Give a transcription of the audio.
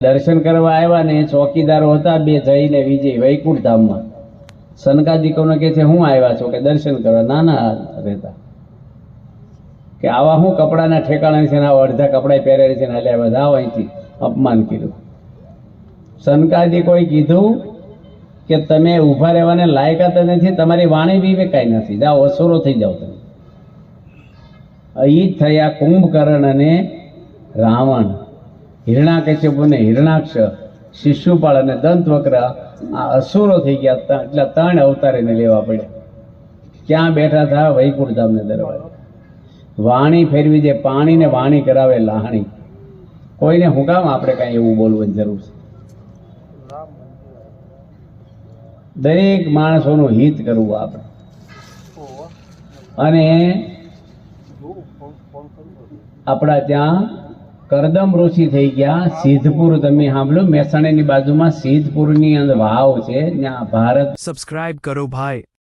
દર્શન કરવા આવ્યા ને ચોકીદારો હતા બે જઈને વિજય વૈકુંઠ ધામમાં. સનકાજી કોને કે છે હું આવ્યા છો કે દર્શન કરવા? ના રહેતા કે આવા હું કપડાના ઠેકાણા છે ને આવા અડધા કપડા પહેરેલી છે ને એટલે બધા અહીંથી અપમાન કર્યું. સનકાજી કોઈ કીધું કે તમે ઊભા રહેવાને લાયકાત નથી, તમારી વાણી વિવેકાય નથી, જાઓ અસુરો થઈ જાઓ તમે. અહીં થયા કુંભકર્ણ અને રાવણ, હિરણાકશ્યપુ ને હિરણાક્ષ, શિશુપાળ અને દંતવક્ર આ અસુરો થઈ ગયા. એટલે 3 અવતારીને લેવા પડ્યા. ક્યાં બેઠા હતા? વૈકુંઠ ધામને દરવાજે. વાણી ફેરવી દે પાણી ને વાણી કરાવે લાહણી. કોઈને હું કામ આપણે કાંઈ એવું બોલવાની જરૂર છે? દરેક માણસોનું હિત કરવું આપણે. અને આપણા ત્યાં કરદમ ઋષિ થઈ ગયા. સિદ્ધપુર તમે સાંભળ્યું? મહેસાણાની બાજુમાં સિદ્ધપુરની અંદર વાવ છે, ત્યાં ભારત. સબસ્ક્રાઇબ કરો ભાઈ.